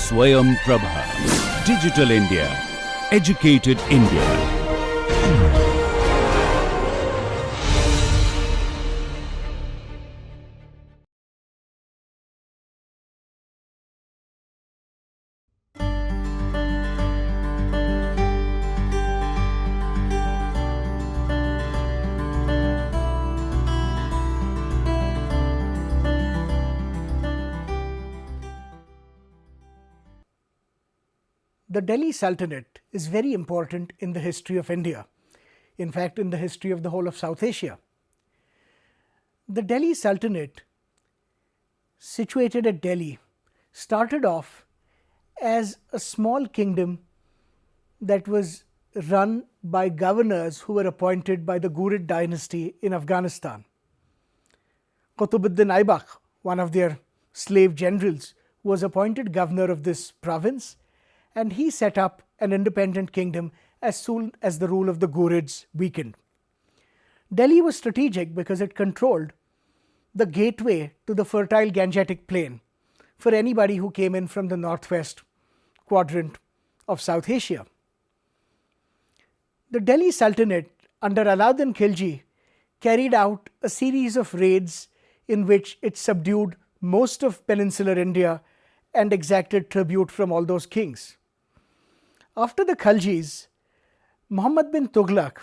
SwayamPrabha. Digital India. Educated India. The Delhi Sultanate is very important in the history of India, in fact in the history of the whole of South Asia. The Delhi Sultanate, situated at Delhi, started off as a small kingdom that was run by governors who were appointed by the Ghurid dynasty in Afghanistan. Qutbuddin Aibak, one of their slave generals, was appointed governor of this province, and he set up an independent kingdom as soon as the rule of the Ghurids weakened. Delhi was strategic because it controlled the gateway to the fertile Gangetic plain for anybody who came in from the northwest quadrant of South Asia. The Delhi Sultanate under Alauddin Khilji carried out a series of raids in which it subdued most of peninsular India and exacted tribute from all those kings. After the Khaljis, Muhammad bin Tughlaq,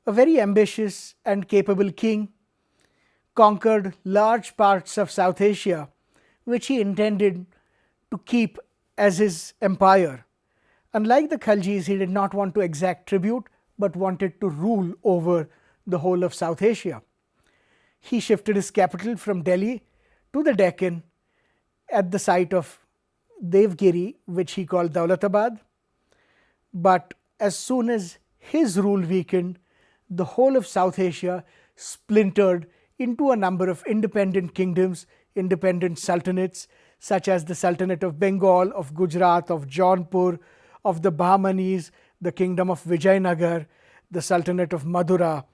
a very ambitious and capable king, conquered large parts of South Asia, which he intended to keep as his empire. Unlike the Khaljis, he did not want to exact tribute, but wanted to rule over the whole of South Asia. He shifted his capital from Delhi to the Deccan at the site of Devgiri, which he called Daulatabad. But as soon as his rule weakened, the whole of South Asia splintered into a number of independent kingdoms, independent sultanates, such as the Sultanate of Bengal, of Gujarat, of Jaunpur, of the Bahmanis, the kingdom of Vijayanagar, the Sultanate of Madura,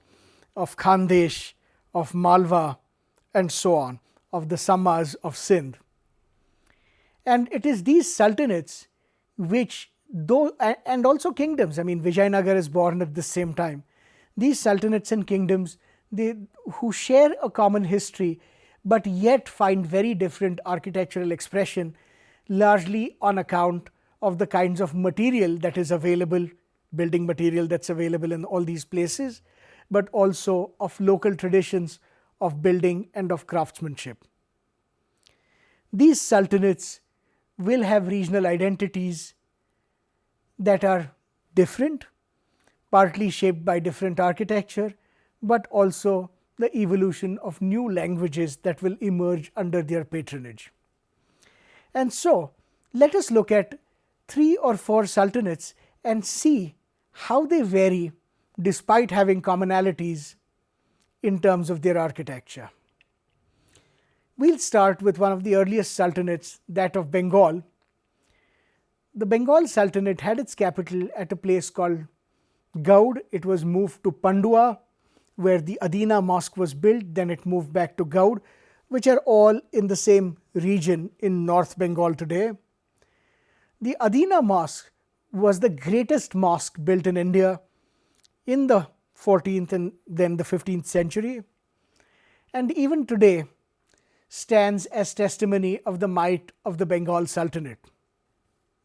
of Khandesh, of Malwa, and so on, of the Sammas of Sindh. And it is these sultanates which, and also kingdoms, Vijayanagar is born at the same time. These sultanates and kingdoms, who share a common history, but yet find very different architectural expression, largely on account of the kinds of material that is available, building material that's available in all these places, but also of local traditions of building and of craftsmanship. These sultanates will have regional identities that are different, partly shaped by different architecture, but also the evolution of new languages that will emerge under their patronage. And so, let us look at 3 or 4 sultanates and see how they vary despite having commonalities in terms of their architecture. We'll start with one of the earliest sultanates, that of Bengal. The Bengal Sultanate had its capital at a place called Gaud. It was moved to Pandua, where the Adina Mosque was built. Then it moved back to Gaud, which are all in the same region in North Bengal today. The Adina Mosque was the greatest mosque built in India in the 14th and then the 15th century, and even today stands as testimony of the might of the Bengal Sultanate.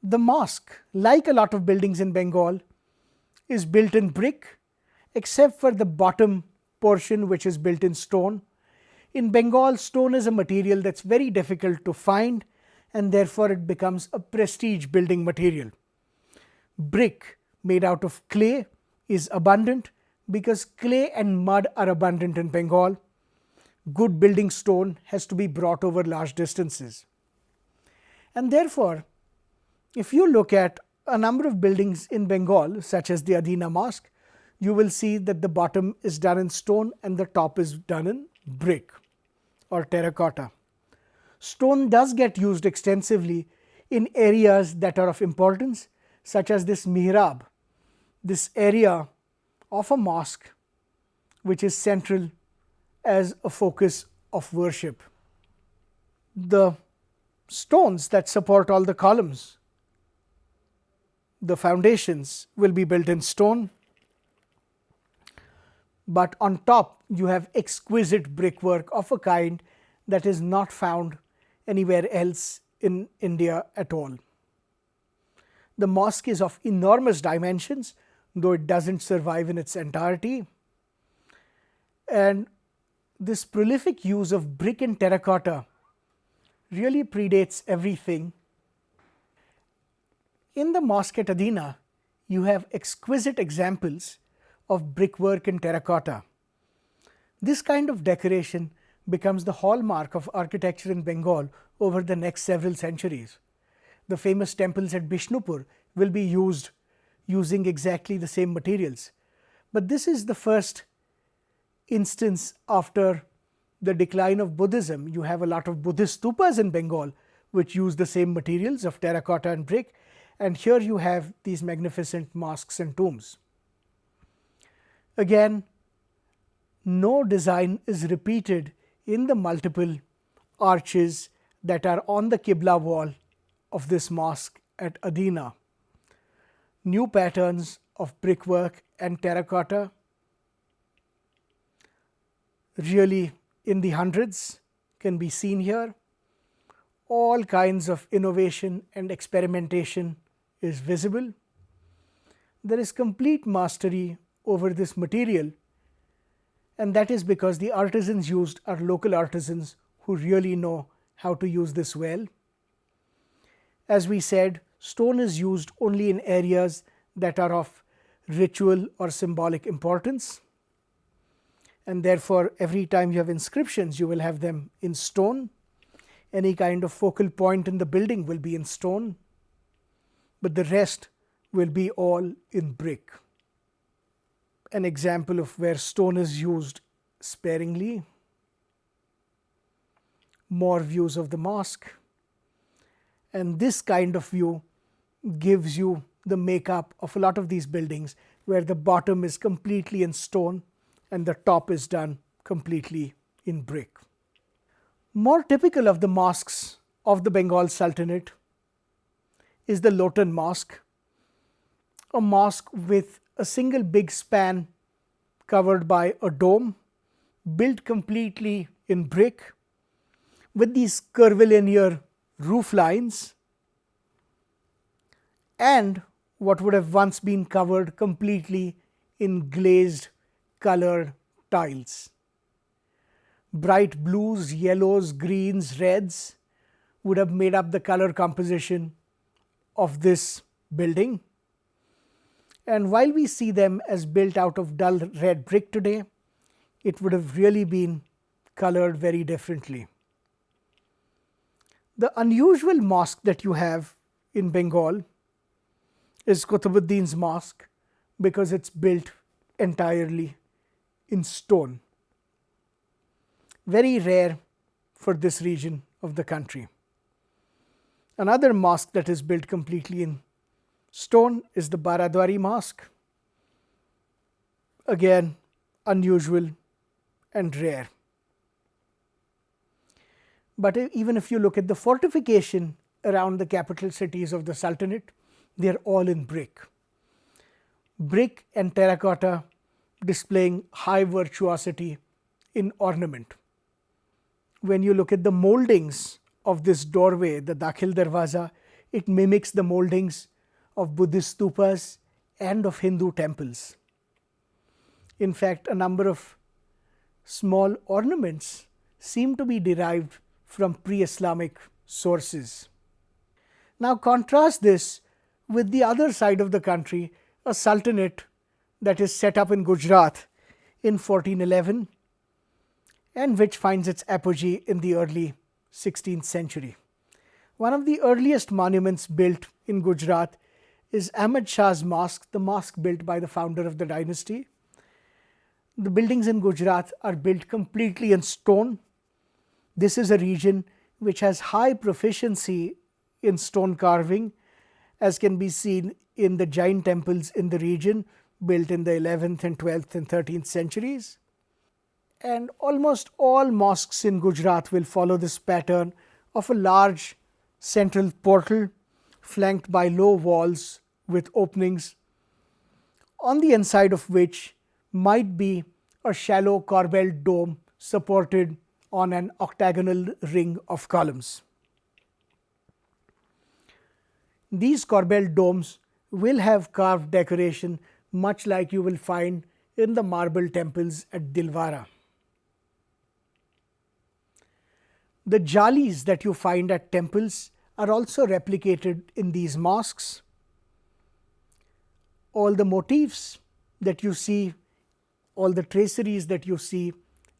The mosque, like a lot of buildings in Bengal, is built in brick, except for the bottom portion, which is built in stone. In Bengal, stone is a material that's very difficult to find, and therefore it becomes a prestige building material. Brick made out of clay is abundant because clay and mud are abundant in Bengal. Good building stone has to be brought over large distances. And therefore, if you look at a number of buildings in Bengal, such as the Adina Mosque, you will see that the bottom is done in stone and the top is done in brick or terracotta. Stone does get used extensively in areas that are of importance, such as this mihrab, this area of a mosque which is central as a focus of worship. The stones that support all the columns. The foundations will be built in stone, but on top you have exquisite brickwork of a kind that is not found anywhere else in India at all. The mosque is of enormous dimensions, though it doesn't survive in its entirety. And this prolific use of brick and terracotta really predates everything. In the mosque at Adina, you have exquisite examples of brickwork and terracotta. This kind of decoration becomes the hallmark of architecture in Bengal over the next several centuries. The famous temples at Bishnupur will be using exactly the same materials. But this is the first instance after the decline of Buddhism. You have a lot of Buddhist stupas in Bengal which use the same materials of terracotta and brick, and here you have these magnificent mosques and tombs. Again, no design is repeated in the multiple arches that are on the Qibla wall of this mosque at Adina. New patterns of brickwork and terracotta, really in the hundreds, can be seen here. All kinds of innovation and experimentation is visible. There is complete mastery over this material, and that is because the artisans used are local artisans who really know how to use this well. As we said, stone is used only in areas that are of ritual or symbolic importance, and therefore every time you have inscriptions you will have them in stone. Any kind of focal point in the building will be in stone, but the rest will be all in brick. An example of where stone is used sparingly. More views of the mosque, and this kind of view gives you the makeup of a lot of these buildings, where the bottom is completely in stone and the top is done completely in brick. More typical of the mosques of the Bengal Sultanate is the Lotan Mosque, a mosque with a single big span covered by a dome, built completely in brick, with these curvilinear roof lines, and what would have once been covered completely in glazed colored tiles. Bright blues, yellows, greens, reds would have made up the color composition of this building. And while we see them as built out of dull red brick today, it would have really been colored very differently. The unusual mosque that you have in Bengal is Qutbuddin's mosque, because it's built entirely in stone. Very rare for this region of the country. Another mosque that is built completely in stone is the Baradwari Mosque. Again, unusual and rare. But even if you look at the fortification around the capital cities of the Sultanate, they are all in brick. Brick and terracotta displaying high virtuosity in ornament. When you look at the moldings of this doorway, the Dakhil Darwaza, it mimics the moldings of Buddhist stupas and of Hindu temples. In fact, a number of small ornaments seem to be derived from pre-Islamic sources. Now contrast this with the other side of the country, a sultanate that is set up in Gujarat in 1411 and which finds its apogee in the early 16th century. One of the earliest monuments built in Gujarat is Ahmad Shah's mosque, the mosque built by the founder of the dynasty. The buildings in Gujarat are built completely in stone. This is a region which has high proficiency in stone carving, as can be seen in the Jain temples in the region built in the 11th and 12th and 13th centuries. And almost all mosques in Gujarat will follow this pattern of a large central portal flanked by low walls with openings, on the inside of which might be a shallow corbelled dome supported on an octagonal ring of columns. These corbelled domes will have carved decoration much like you will find in the marble temples at Dilwara. The jalis that you find at temples are also replicated in these mosques. All the motifs that you see, all the traceries that you see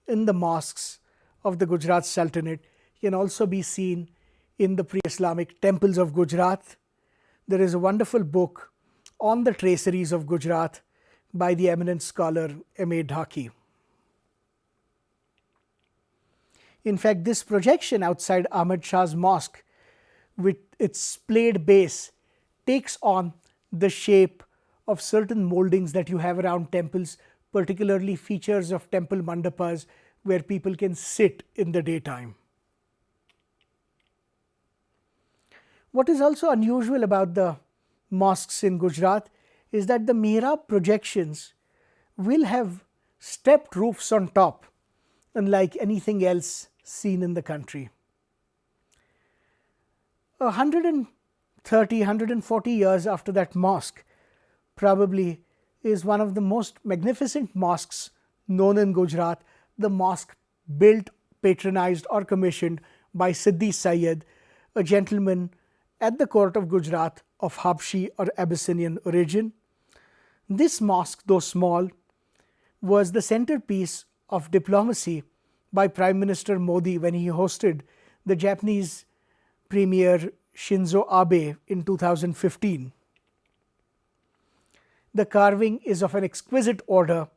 in the mosques of the Gujarat Sultanate can also be seen in the pre-Islamic temples of Gujarat. There is a wonderful book on the traceries of Gujarat by the eminent scholar M.A. Dhaki. In fact, this projection outside Ahmad Shah's mosque with its splayed base takes on the shape of certain moldings that you have around temples, particularly features of temple mandapas where people can sit in the daytime. What is also unusual about the mosques in Gujarat is that the mihrab projections will have stepped roofs on top, unlike anything else seen in the country. 130, 140 years after that mosque probably is one of the most magnificent mosques known in Gujarat, the mosque built, patronized or commissioned by Siddhi Sayyid, a gentleman at the court of Gujarat of Habshi or Abyssinian origin. This mosque, though small, was the centerpiece of diplomacy by Prime Minister Modi when he hosted the Japanese Premier Shinzo Abe in 2015. The carving is of an exquisite order.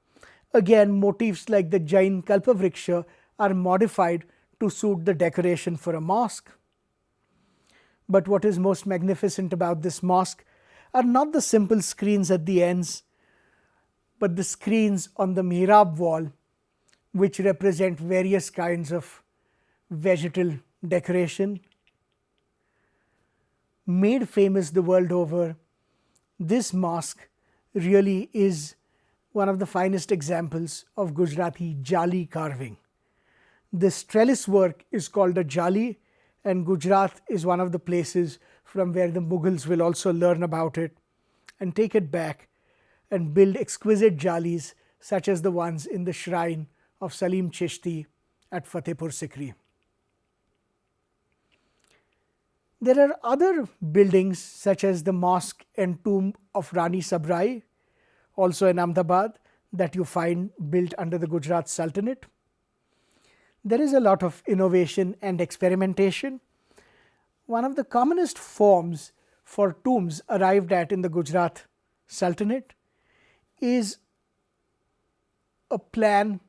Again, motifs like the Jain Kalpavriksha are modified to suit the decoration for a mosque. But what is most magnificent about this mosque are not the simple screens at the ends, but the screens on the mihrab wall, which represent various kinds of vegetal decoration. Made famous the world over, this mosque really is one of the finest examples of Gujarati jali carving. This trellis work is called a jali, and Gujarat is one of the places from where the Mughals will also learn about it and take it back and build exquisite jalis such as the ones in the shrine of Salim Chishti at Fatehpur Sikri. There are other buildings such as the mosque and tomb of Rani Sabrai, also in Ahmedabad, that you find built under the Gujarat Sultanate. There is a lot of innovation and experimentation. One of the commonest forms for tombs arrived at in the Gujarat Sultanate is a plan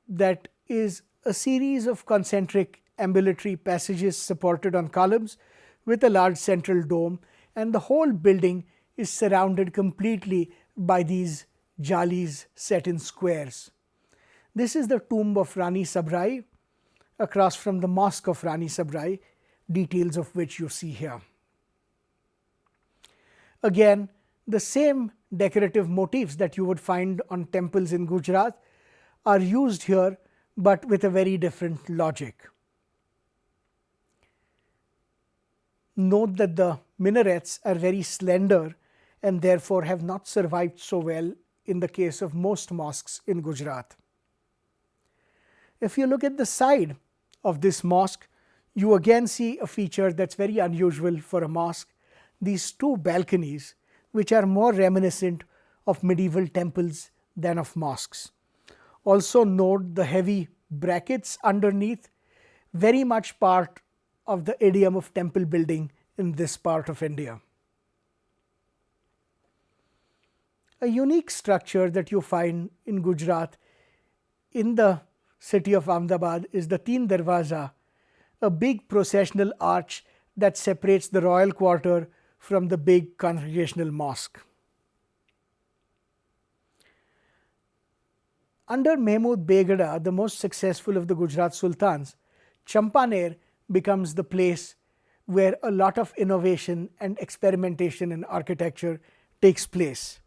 that is a series of concentric ambulatory passages supported on columns with a large central dome, and the whole building is surrounded completely by these jalis set in squares. This is the tomb of Rani Sabrai, across from the mosque of Rani Sabrai, details of which you see here. Again, the same decorative motifs that you would find on temples in Gujarat are used here, but with a very different logic. Note that the minarets are very slender and therefore have not survived so well in the case of most mosques in Gujarat. If you look at the side of this mosque, you again see a feature that's very unusual for a mosque, these two balconies, which are more reminiscent of medieval temples than of mosques. Also note the heavy brackets underneath, very much part of the idiom of temple building in this part of India. A unique structure that you find in Gujarat in the city of Ahmedabad is the Teen Darwaza, a big processional arch that separates the royal quarter from the big congregational mosque. Under Mahmud Begada, the most successful of the Gujarat Sultans, Champaner becomes the place where a lot of innovation and experimentation in architecture takes place.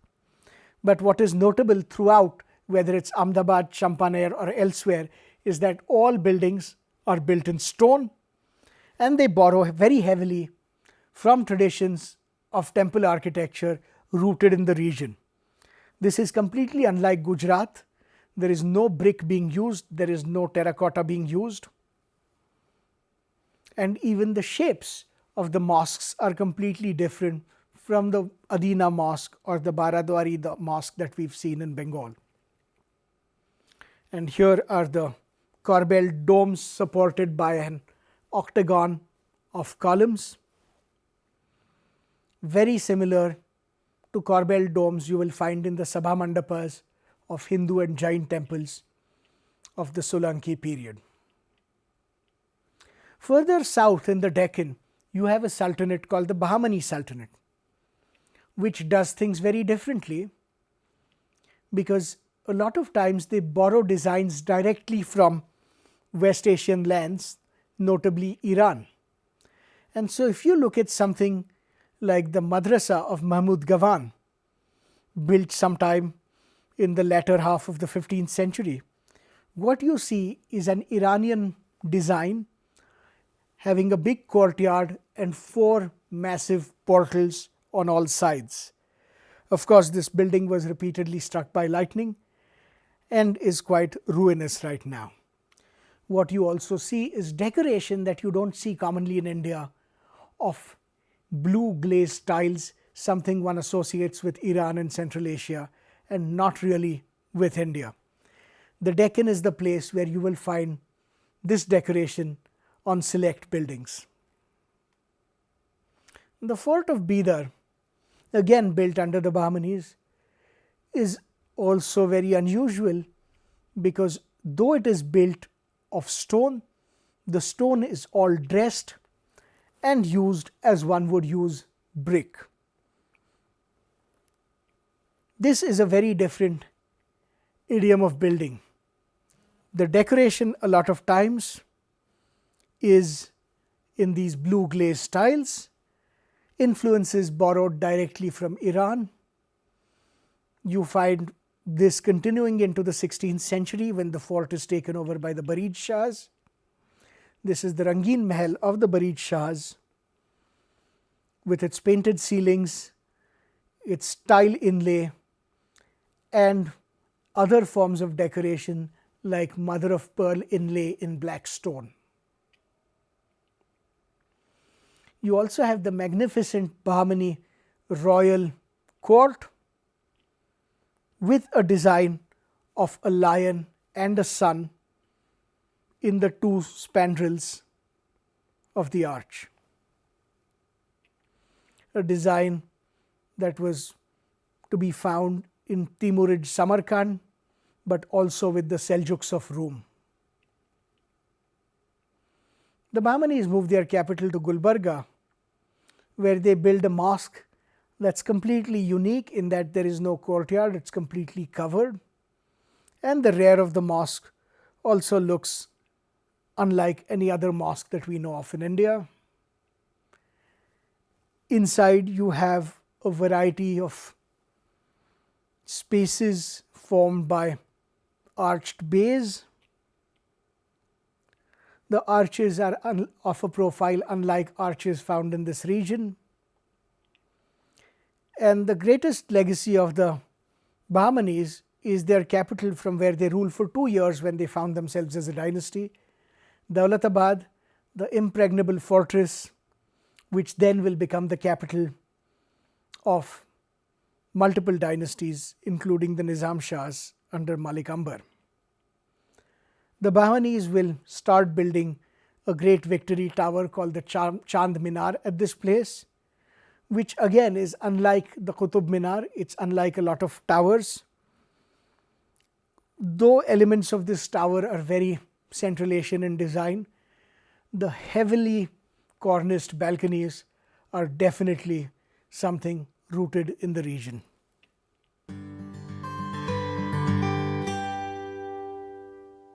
But what is notable throughout, whether it's Ahmedabad, Champaner or elsewhere, is that all buildings are built in stone, and they borrow very heavily from traditions of temple architecture rooted in the region. This is completely unlike Gujarat. There is no brick being used, there is no terracotta being used, and even the shapes of the mosques are completely different from the Adina mosque or the Baradwari mosque that we've seen in Bengal. And here are the corbelled domes supported by an octagon of columns, very similar to corbelled domes you will find in the Sabha Mandapas of Hindu and Jain temples of the Solanki period. Further south in the Deccan, you have a sultanate called the Bahmani Sultanate, which does things very differently, because a lot of times they borrow designs directly from West Asian lands, notably Iran. And so if you look at something like the madrasa of Mahmud Gawan, built sometime in the latter half of the 15th century, what you see is an Iranian design having a big courtyard and 4 massive portals on all sides. Of course, this building was repeatedly struck by lightning and is quite ruinous right now. What you also see is decoration that you don't see commonly in India of blue glazed tiles, something one associates with Iran and Central Asia and not really with India. The Deccan is the place where you will find this decoration on select buildings. The fort of Bidar, again built under the Bahmanis, is also very unusual, because though it is built of stone, the stone is all dressed and used as one would use brick. This is a very different idiom of building. The decoration a lot of times is in these blue glazed tiles, influences borrowed directly from Iran. You find this continuing into the 16th century when the fort is taken over by the Barid Shahs. This is the Rangeen Mahal of the Barid Shahs with its painted ceilings, its tile inlay and other forms of decoration like mother of pearl inlay in black stone. You also have the magnificent Bahmani royal court with a design of a lion and a sun in the 2 spandrels of the arch. A design that was to be found in Timurid Samarkand, but also with the Seljuks of Rome. The Bahmanis moved their capital to Gulbarga, where they build a mosque that's completely unique in that there is no courtyard, it's completely covered, and the rear of the mosque also looks unlike any other mosque that we know of in India. Inside you have a variety of spaces formed by arched bays. The arches are of a profile unlike arches found in this region. And the greatest legacy of the Bahmanis is their capital from where they ruled for 2 years when they found themselves as a dynasty, Daulatabad, the impregnable fortress, which then will become the capital of multiple dynasties, including the Nizam Shahs under Malik Ambar. The Bahmanis will start building a great victory tower called the Chand Minar at this place, which again is unlike the Qutub Minar, it's unlike a lot of towers. Though elements of this tower are very Central Asian in design, the heavily corniced balconies are definitely something rooted in the region.